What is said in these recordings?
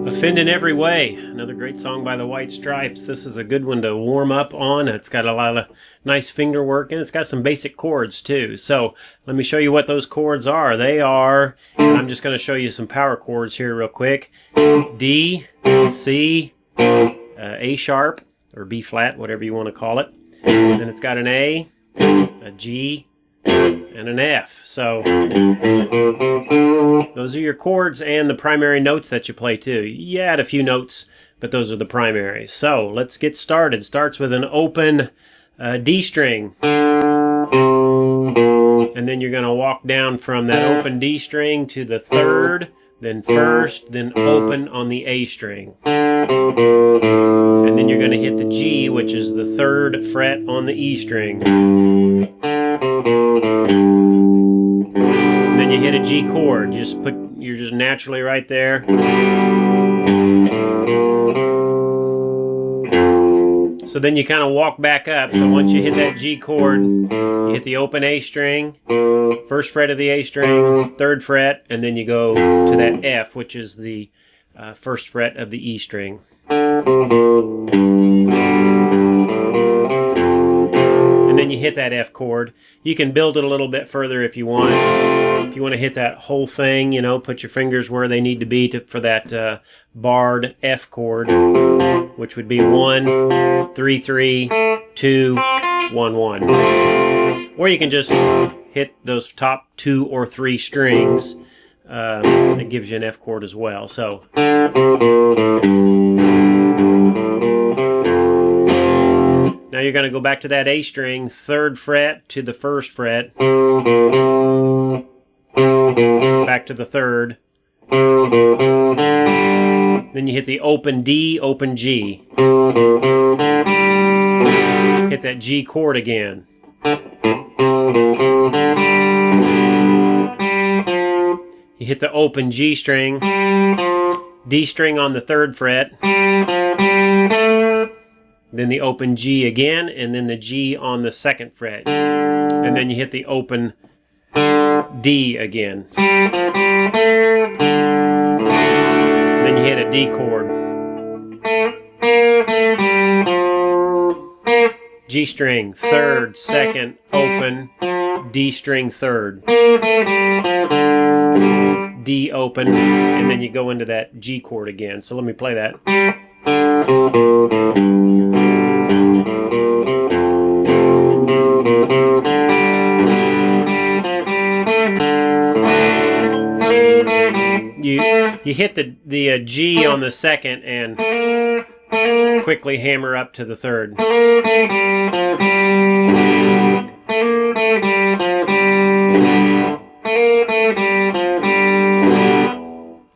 Offend in Every Way, another great song by the White Stripes. This is a good one to warm up on. It's got a lot of nice finger work and it's got some basic chords too. So let me show you what those chords are. They are, and I'm just going to show you some power chords here real quick. D, C, A sharp, or B flat, whatever you want to call it. And then it's got an A, a G, and an F. So those are your chords and the primary notes that you play too. You add a few notes, but those are the primaries. So let's get started. Starts with an open D string. And then you're going to walk down from that open D string to the third, then first, then open on the A string. And then you're going to hit the G, which is the third fret on the E string. And then you hit a G chord. You're just naturally right there. So then you kind of walk back up. So once you hit that G chord, you hit the open A string, first fret of the A string, third fret, and then you go to that F, which is the first fret of the E string. And then you hit that F chord. You can build it a little bit further if you want. If you want to hit that whole thing, you know, put your fingers where they need to be for that barred F chord, which would be 1, 3, 3, 2, 1, 1. Or you can just hit those top 2 or 3 strings. It gives you an F chord as well. So now you're going to go back to that A string, third fret to the first fret, back to the third, then you hit the open D, open G, hit that G chord again, you hit the open G string, D string on the third fret, then the open G again, and then the G on the second fret. And then you hit the open D again. Then you hit a D chord. G string, third, second, open, D string, third. D open, and then you go into that G chord again. So let me play that. You hit the G on the second and quickly hammer up to the third.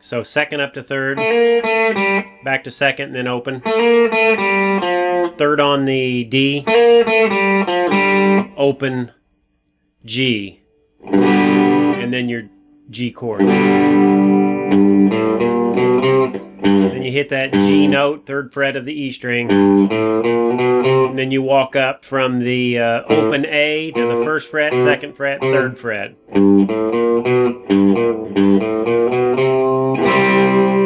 So second up to third, back to second, and then open. Third on the D, open G, and then your G chord. Then you hit that G note, third fret of the E string. And then you walk up from the open A to the first fret, second fret, third fret.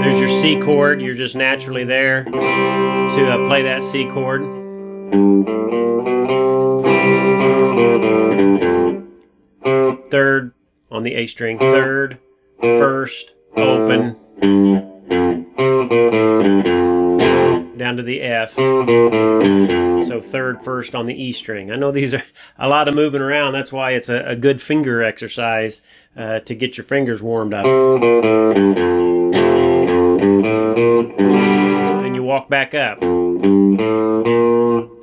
There's your C chord. You're just naturally there to play that C chord. Third on the A string, third, first, open, down to the F. So third, first on the E string. I know these are a lot of moving around. That's why it's a good finger exercise to get your fingers warmed up. Then you walk back up.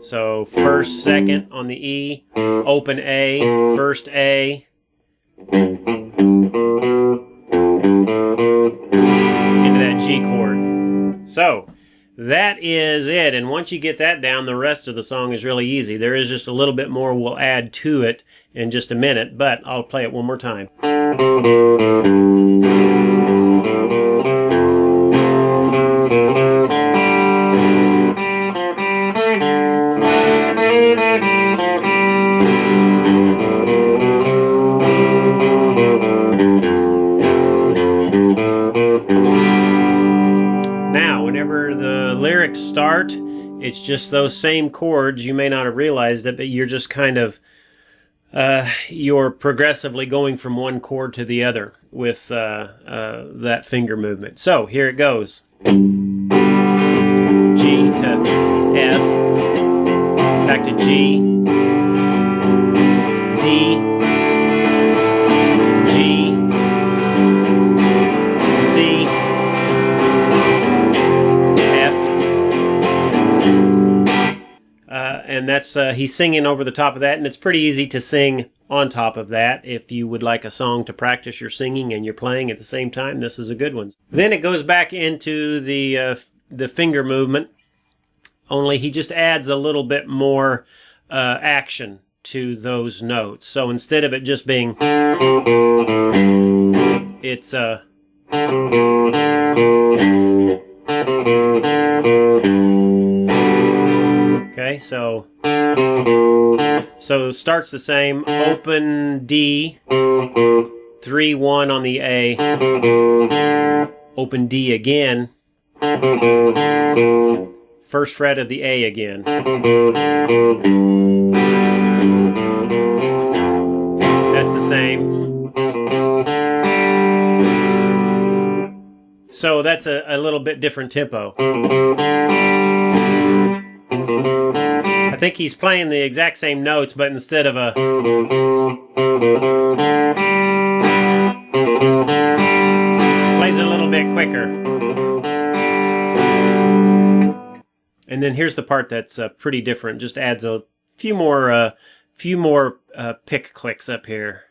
So first, second on the E, open A, first A, into that G chord. So that is it. And once you get that down, the rest of the song is really easy. There is just a little bit more we'll add to it in just a minute, but I'll play it one more time. Now, whenever the lyrics start, it's just those same chords. You may not have realized it, but you're just kind of you're progressively going from one chord to the other with that finger movement. So here it goes. G to F, back to G, D, G, C, F, and that's he's singing over the top of that, and it's pretty easy to sing on top of that. If you would like a song to practice your singing and you're playing at the same time, this is a good one. Then it goes back into the finger movement, only he just adds a little bit more action to those notes. So instead of it just being, it's okay, so it starts the same. Open D, 3-1 on the A, open D again, first fret of the A again. That's the same. So that's a little bit different tempo. I think he's playing the exact same notes, but instead of a plays it a little bit quicker. And then here's the part that's pretty different. Just adds a few more pick clicks up here.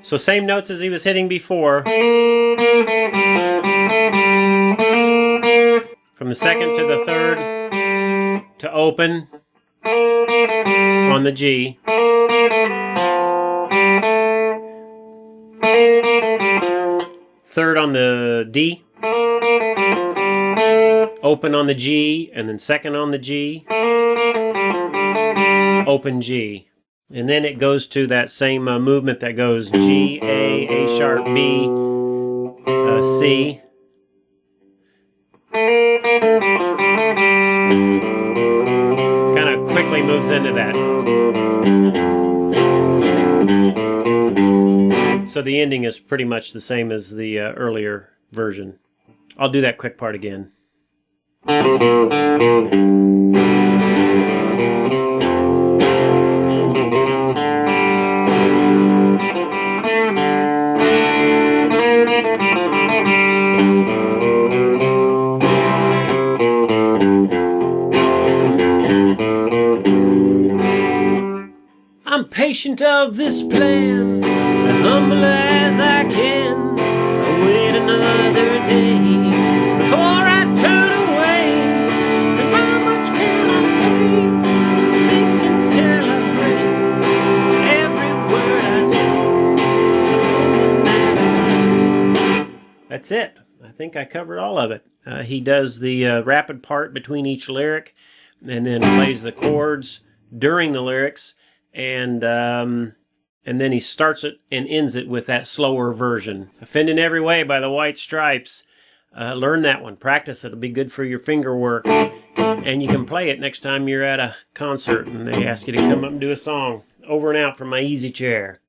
So same notes as he was hitting before. From the second to the third to open on the G. Third on the D. Open on the G, and then second on the G. Open G. And then it goes to that same movement that goes G, A sharp, B, C. Kind of quickly moves into that. So the ending is pretty much the same as the earlier version. I'll do that quick part again. I'm patient of this plan, humble as I can. I wait another day before I turn away. And how much can I take? Speak until I break. Every word I say. That's it. I think I covered all of it. He does the rapid part between each lyric, and then plays the chords during the lyrics. And then he starts it and ends it with that slower version. Offend in Every Way by the White Stripes. Learn that one. Practice it. It'll be good for your finger work. And you can play it next time you're at a concert and they ask you to come up and do a song. Over and out from my easy chair.